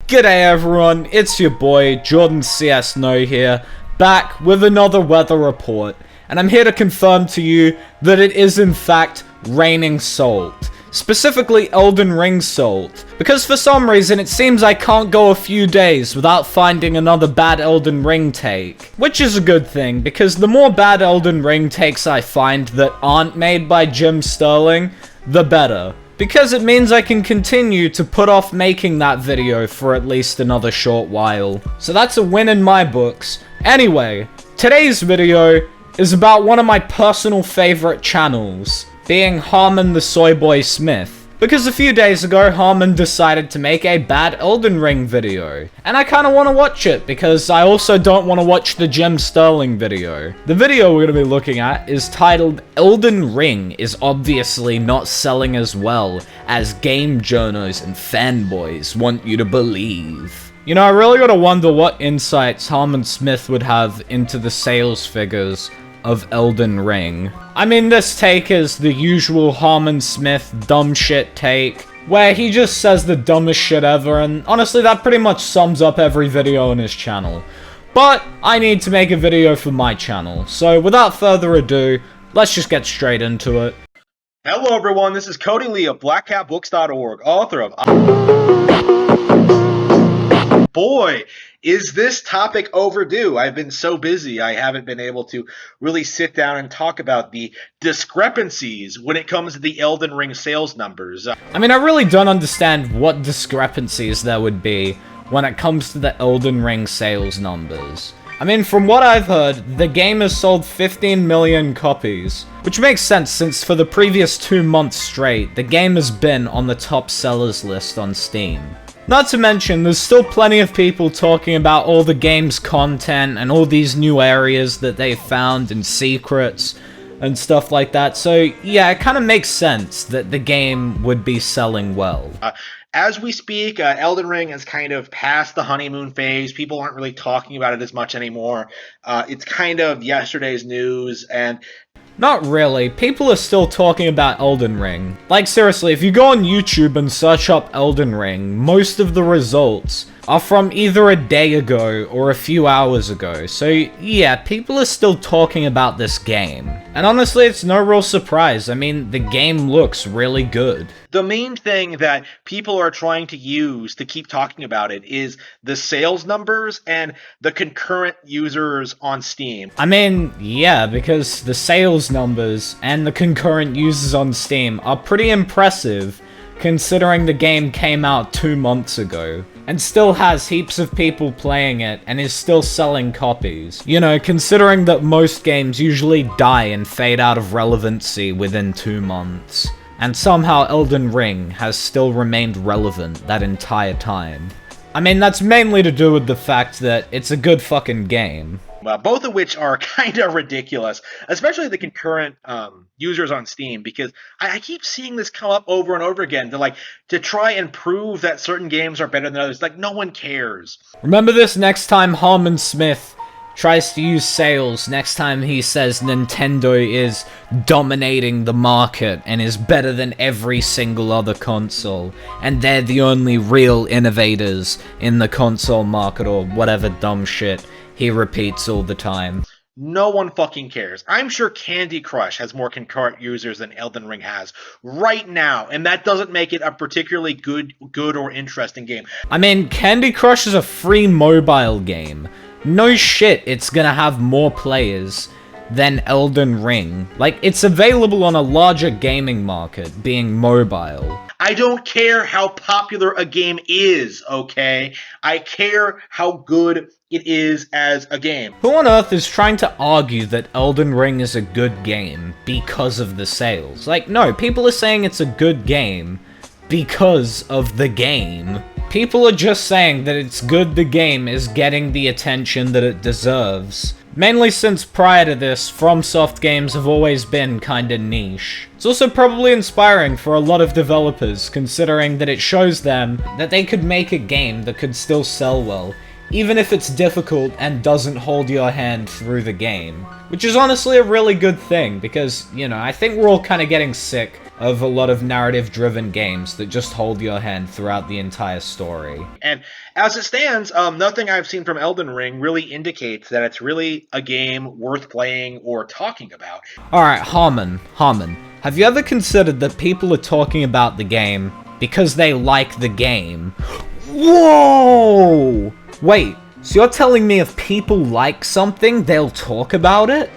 G'day everyone, it's your boy Jordan CS No here, back with another weather report, and I'm here to confirm to you that it is in fact raining salt. Specifically Elden Ring salt, because for some reason it seems I can't go a few days without finding another bad Elden Ring take. Which is a good thing, because the more bad Elden Ring takes I find that aren't made by Jim Sterling, the better. Because it means I can continue to put off making that video for at least another short while. So that's a win in my books. Anyway, today's video is about one of my personal favorite channels, being Harman the Soy Boy Smith. Because a few days ago, Harman decided to make a bad Elden Ring video. And I kinda wanna watch it, because I also don't wanna watch the Jim Sterling video. The video we're gonna be looking at is titled, Elden Ring is obviously not selling as well as game journos and fanboys want you to believe. You know, I really gotta wonder what insights Harman Smith would have into the sales figures of Elden Ring. I mean, this take is the usual Harman Smith dumb shit take, where he just says the dumbest shit ever, and honestly that pretty much sums up every video on his channel. But I need to make a video for my channel, so without further ado, let's just get straight into it. Hello everyone, this is Cody Lee of blackcatbooks.org, author of Boy, is this topic overdue. I've been so busy, I haven't been able to really sit down and talk about the discrepancies when it comes to the Elden Ring sales numbers. I mean, I really don't understand what discrepancies there would be when it comes to the Elden Ring sales numbers. I mean, from what I've heard, the game has sold 15 million copies, which makes sense since for the previous 2 months straight, the game has been on the top sellers list on Steam. Not to mention, there's still plenty of people talking about all the game's content and all these new areas that they've found and secrets and stuff like that, so yeah, it kind of makes sense that the game would be selling well. As we speak, Elden Ring has kind of passed the honeymoon phase. People aren't really talking about it as much anymore. It's kind of yesterday's news, and not really. People are still talking about Elden Ring. Like, seriously, if you go on YouTube and search up Elden Ring, most of the results are from either a day ago or a few hours ago. So, yeah, people are still talking about this game. And honestly, it's no real surprise. I mean, the game looks really good. The main thing that people are trying to use to keep talking about it is the sales numbers and the concurrent users on Steam. I mean, yeah, because the sales numbers and the concurrent users on Steam are pretty impressive, considering the game came out 2 months ago, and still has heaps of people playing it, and is still selling copies. You know, considering that most games usually die and fade out of relevancy within 2 months. And somehow Elden Ring has still remained relevant that entire time. I mean, that's mainly to do with the fact that it's a good fucking game. Both of which are kind of ridiculous, especially the concurrent users on Steam, because I keep seeing this come up over and over again to try and prove that certain games are better than others. Like, no one cares. Remember this next time Harman Smith tries to use sales, next time he says Nintendo is dominating the market and is better than every single other console, and they're the only real innovators in the console market, or whatever dumb shit he repeats all the time. No one fucking cares. I'm sure Candy Crush has more concurrent users than Elden Ring has right now, and that doesn't make it a particularly good or interesting game. I mean, Candy Crush is a free mobile game. No shit, it's gonna have more players than Elden Ring. Like, it's available on a larger gaming market, being mobile. I don't care how popular a game is, okay? I care how good it is as a game. Who on earth is trying to argue that Elden Ring is a good game because of the sales? Like, no, people are saying it's a good game because of the game. People are just saying that it's good the game is getting the attention that it deserves. Mainly since prior to this, FromSoft games have always been kinda niche. It's also probably inspiring for a lot of developers, considering that it shows them that they could make a game that could still sell well, even if it's difficult and doesn't hold your hand through the game. Which is honestly a really good thing, because, you know, I think we're all kinda getting sick of a lot of narrative-driven games that just hold your hand throughout the entire story. And as it stands, nothing I've seen from Elden Ring really indicates that it's really a game worth playing or talking about. Alright, Harman, have you ever considered that people are talking about the game because they like the game? Whoa! Wait, so you're telling me if people like something, they'll talk about it?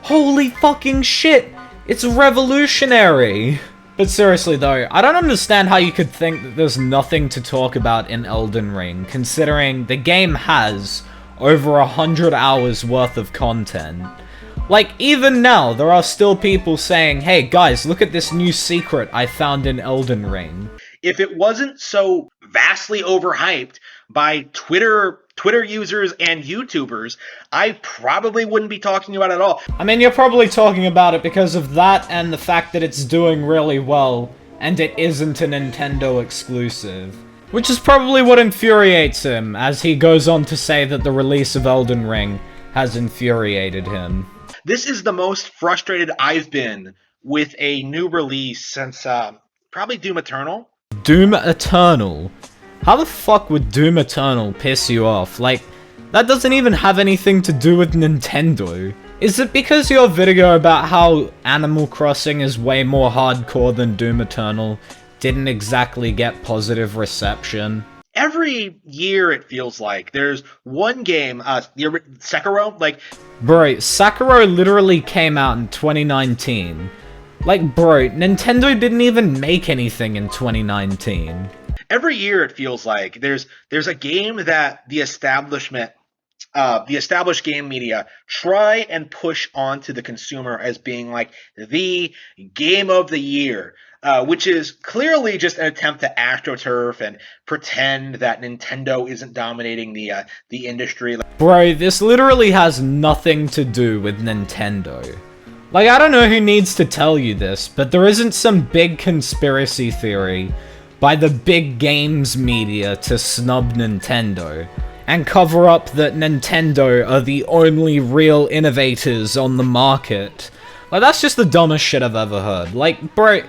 Holy fucking shit! It's revolutionary! But seriously though, I don't understand how you could think that there's nothing to talk about in Elden Ring, considering the game has over 100 hours worth of content. Like, even now, there are still people saying, hey guys, look at this new secret I found in Elden Ring. If it wasn't so vastly overhyped by Twitter users and YouTubers, I probably wouldn't be talking about it at all. I mean, you're probably talking about it because of that and the fact that it's doing really well, and it isn't a Nintendo exclusive. Which is probably what infuriates him, as he goes on to say that the release of Elden Ring has infuriated him. This is the most frustrated I've been with a new release since probably Doom Eternal. Doom Eternal? How the fuck would Doom Eternal piss you off? Like, that doesn't even have anything to do with Nintendo. Is it because your video about how Animal Crossing is way more hardcore than Doom Eternal didn't exactly get positive reception? Every year it feels like there's one game, Sekiro, like... Bro, Sekiro literally came out in 2019. Like, bro, Nintendo didn't even make anything in 2019. Every year it feels like there's a game that the established game media try and push onto the consumer as being like the game of the year, which is clearly just an attempt to astroturf and pretend that Nintendo isn't dominating the industry. Bro, this literally has nothing to do with Nintendo. Like, I don't know who needs to tell you this, but there isn't some big conspiracy theory by the big games media to snub Nintendo and cover up that Nintendo are the only real innovators on the market. Like, that's just the dumbest shit I've ever heard. Like, bro,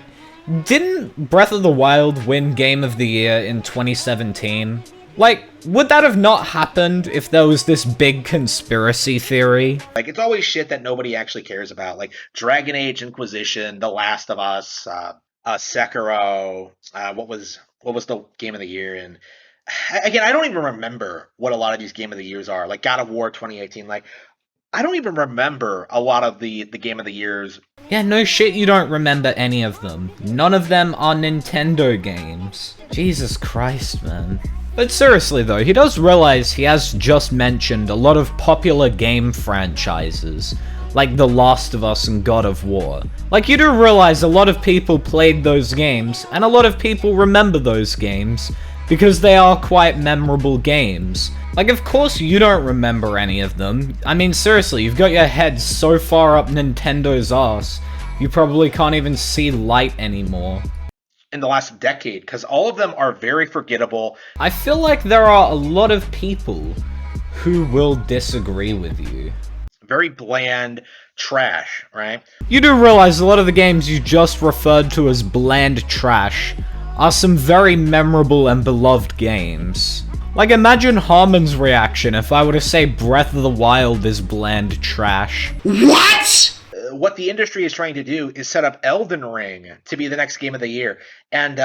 didn't Breath of the Wild win Game of the Year in 2017? Like, would that have not happened if there was this big conspiracy theory? Like, it's always shit that nobody actually cares about, like Dragon Age Inquisition, The Last of Us, Sekiro, what was the Game of the Year? And again, I don't even remember what a lot of these Game of the Years are. Like God of War 2018, like I don't even remember a lot of the Game of the Years. Yeah, no shit, you don't remember any of them. None of them are Nintendo games. Jesus Christ, man. But seriously though, he does realize he has just mentioned a lot of popular game franchises, like The Last of Us and God of War. Like, you do realize a lot of people played those games, and a lot of people remember those games, because they are quite memorable games. Like, of course you don't remember any of them. I mean, seriously, you've got your head so far up Nintendo's ass, you probably can't even see light anymore. In the last decade, because all of them are very forgettable. I feel like there are a lot of people who will disagree with you. Very bland trash, right? You do realize a lot of the games you just referred to as bland trash are some very memorable and beloved games. Like, imagine Harman's reaction if I were to say Breath of the Wild is bland trash. What? What the industry is trying to do is set up Elden Ring to be the next game of the year. And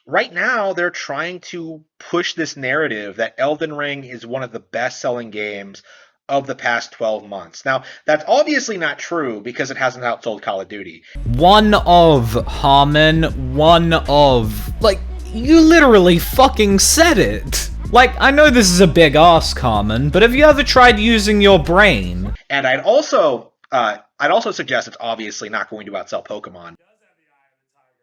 right now, they're trying to push this narrative that Elden Ring is one of the best-selling games of the past 12 months. Now, that's obviously not true because it hasn't outsold Call of Duty. One of, Harman, one of. Like, you literally fucking said it. Like, I know this is a big ask, Harman, but have you ever tried using your brain? And I'd also suggest it's obviously not going to outsell Pokemon.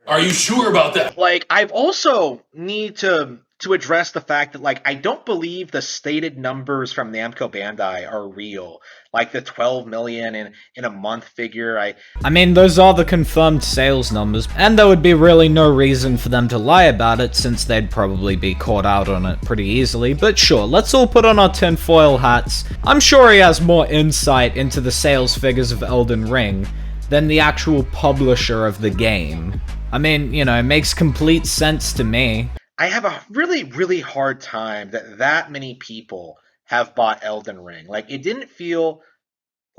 Are you sure about that? Like, I've also need to address the fact that, like, I don't believe the stated numbers from Namco Bandai are real. Like, the 12 million in a month figure, I mean, those are the confirmed sales numbers, and there would be really no reason for them to lie about it, since they'd probably be caught out on it pretty easily, but sure, let's all put on our tinfoil hats. I'm sure he has more insight into the sales figures of Elden Ring than the actual publisher of the game. I mean, you know, it makes complete sense to me. I have a really, really hard time that many people have bought Elden Ring. Like, it didn't feel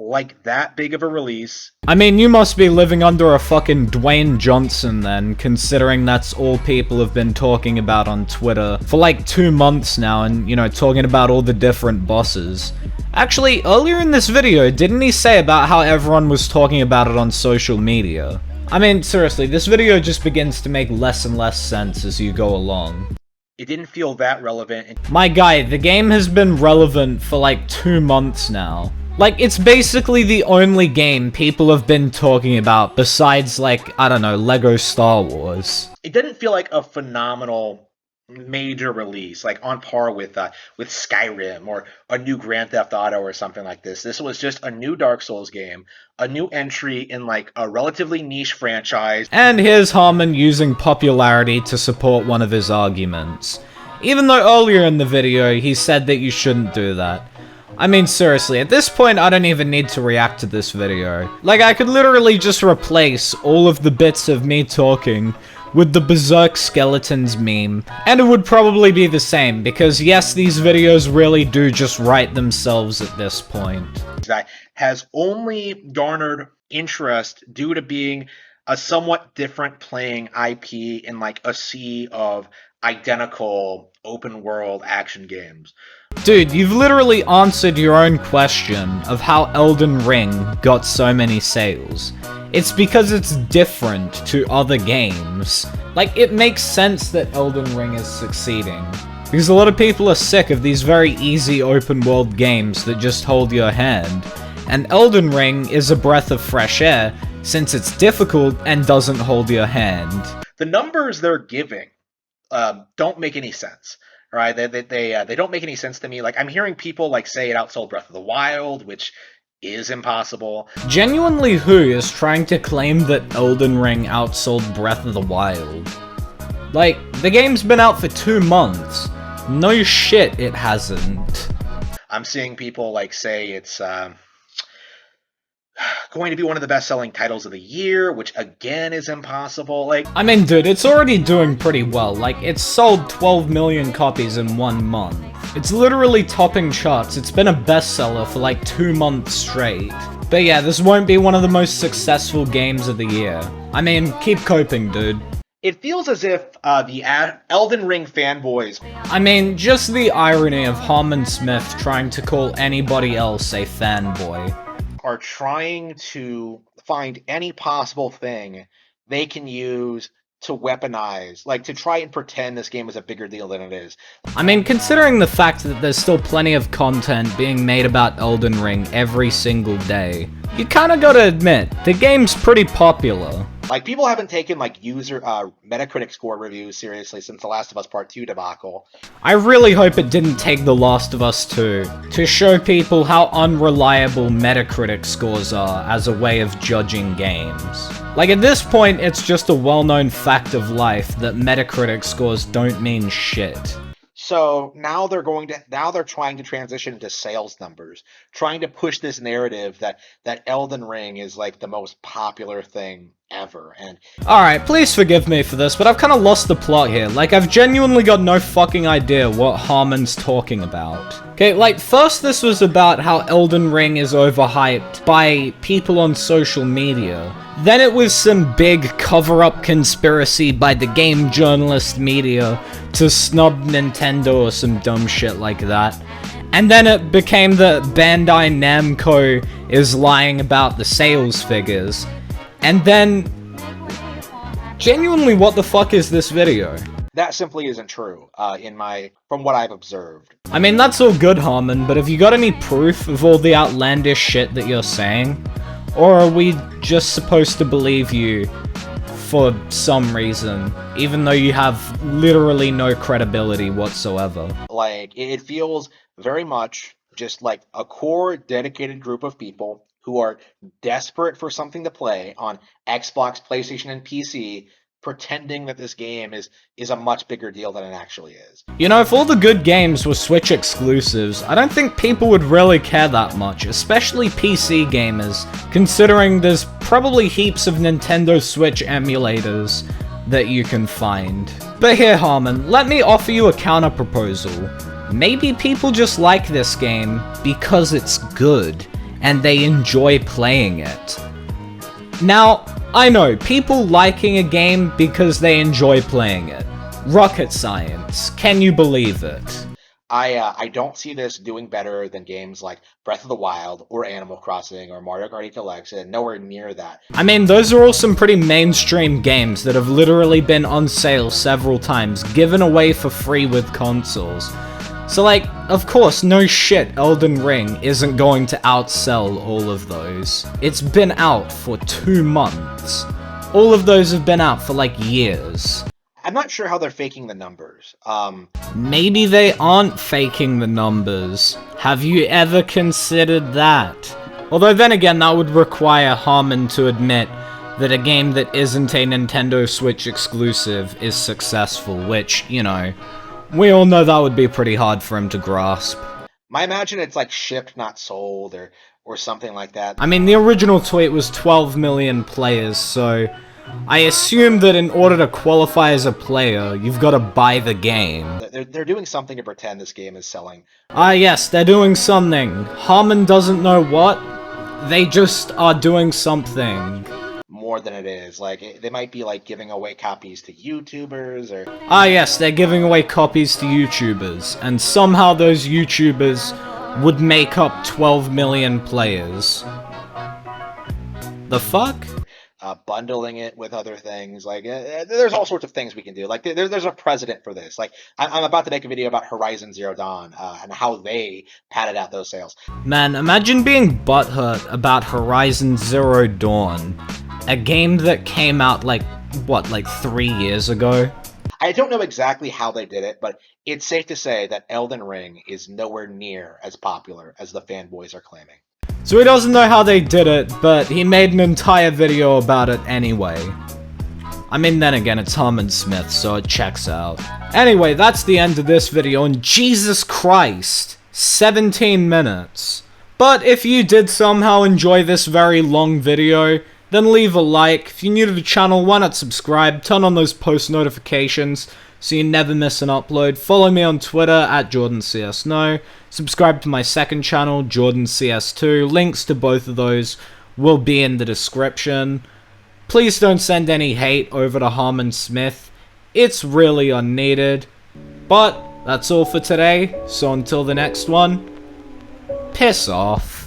like that big of a release. I mean, you must be living under a fucking Dwayne Johnson then, considering that's all people have been talking about on Twitter for like 2 months now, and, you know, talking about all the different bosses. Actually, earlier in this video, didn't he say about how everyone was talking about it on social media? I mean, seriously, this video just begins to make less and less sense as you go along. It didn't feel that relevant. My guy, the game has been relevant for like 2 months now. Like, it's basically the only game people have been talking about besides, like, I don't know, Lego Star Wars. It didn't feel like a phenomenal major release, like on par with Skyrim or a new Grand Theft Auto or something like this. This was just a new Dark Souls game, a new entry in like a relatively niche franchise. And here's Harman using popularity to support one of his arguments. Even though earlier in the video he said that you shouldn't do that. I mean, seriously, at this point I don't even need to react to this video. Like, I could literally just replace all of the bits of me talking with the Berserk Skeletons meme, and it would probably be the same, because yes, these videos really do just write themselves at this point. That has only garnered interest due to being a somewhat different playing IP in like a sea of identical open world action games. Dude, you've literally answered your own question of how Elden Ring got so many sales. It's because it's different to other games. Like, it makes sense that Elden Ring is succeeding, because a lot of people are sick of these very easy open world games that just hold your hand. And Elden Ring is a breath of fresh air, since it's difficult and doesn't hold your hand. The numbers they're giving don't make any sense. Right? They don't make any sense to me. Like, I'm hearing people like say it outsold Breath of the Wild, which is impossible. Genuinely, who is trying to claim that Elden Ring outsold Breath of the Wild? Like, the game's been out for 2 months. No shit, it hasn't. I'm seeing people like say it's going to be one of the best-selling titles of the year, which again is impossible. Like, I mean, dude, it's already doing pretty well. Like, it's sold 12 million copies in 1 month. It's literally topping charts. It's been a bestseller for like 2 months straight. But yeah, this won't be one of the most successful games of the year. I mean, keep coping, dude. it feels as if the Elden Ring fanboys... I mean, just the irony of Harman Smith trying to call anybody else a fanboy. are trying to find any possible thing they can use to weaponize, like to try and pretend this game is a bigger deal than it is. I mean, considering the fact that there's still plenty of content being made about Elden Ring every single day, you kinda gotta admit, the game's pretty popular. Like, people haven't taken, like, user Metacritic score reviews seriously since The Last of Us Part 2 debacle. I really hope it didn't take The Last of Us 2 to show people how unreliable Metacritic scores are as a way of judging games. Like, at this point, it's just a well-known fact of life that Metacritic scores don't mean shit. So now they're trying to transition into sales numbers, trying to push this narrative that Elden Ring is like the most popular thing ever. And alright, please forgive me for this, but I've kind of lost the plot here. Like, I've genuinely got no fucking idea what Harman's talking about. Okay, like, first this was about how Elden Ring is overhyped by people on social media. Then it was some big cover-up conspiracy by the game journalist media to snub Nintendo or some dumb shit like that. And then it became that Bandai Namco is lying about the sales figures. And then, genuinely, what the fuck is this video? that simply isn't true, from what I've observed. I mean, that's all good, Harman, but have you got any proof of all the outlandish shit that you're saying? Or are we just supposed to believe you for some reason, even though you have literally no credibility whatsoever? Like, it feels very much just like a core dedicated group of people who are desperate for something to play on Xbox, PlayStation, and PC pretending that this game is a much bigger deal than it actually is. You know, if all the good games were Switch exclusives, I don't think people would really care that much, especially PC gamers, considering there's probably heaps of Nintendo Switch emulators that you can find. But here, Harman, let me offer you a counter proposal. Maybe people just like this game because it's good, and they enjoy playing it. Now, I know, people liking a game because they enjoy playing it. Rocket science, can you believe it? I don't see this doing better than games like Breath of the Wild or Animal Crossing or Mario Kart 8 Deluxe, and nowhere near that. I mean, those are all some pretty mainstream games that have literally been on sale several times, given away for free with consoles. So like, of course, no shit, Elden Ring isn't going to outsell all of those. It's been out for 2 months. All of those have been out for like years. I'm not sure how they're faking the numbers. Maybe they aren't faking the numbers. Have you ever considered that? Although then again, that would require Harman to admit that a game that isn't a Nintendo Switch exclusive is successful, which, you know, we all know that would be pretty hard for him to grasp. I imagine it's like shipped, not sold, or something like that. I mean, the original tweet was 12 million players, so I assume that in order to qualify as a player, you've got to buy the game. They're doing something to pretend this game is selling. Ah yes, they're doing something. Harman doesn't know what. They just are doing something. More than it is. Like, they might be like giving away copies to YouTubers or... Ah yes, they're giving away copies to YouTubers, and somehow those YouTubers would make up 12 million players. The fuck? Bundling it with other things. Like, there's all sorts of things we can do. Like, there's a precedent for this. Like, I'm about to make a video about Horizon Zero Dawn and how they padded out those sales. Man, imagine being butthurt about Horizon Zero Dawn, a game that came out like, what, like 3 years ago? I don't know exactly how they did it, but it's safe to say that Elden Ring is nowhere near as popular as the fanboys are claiming. So he doesn't know how they did it, but he made an entire video about it anyway. I mean, then again, it's Harman Smith, so it checks out. Anyway, that's the end of this video, and Jesus Christ, 17 minutes. But if you did somehow enjoy this very long video, then leave a like. If you're new to the channel, why not subscribe, turn on those post notifications so you never miss an upload. Follow me on Twitter at JordanCSNo. Subscribe to my second channel, JordanCS2. Links to both of those will be in the description. Please don't send any hate over to Harman Smith. It's really unneeded. But that's all for today, so until the next one, piss off.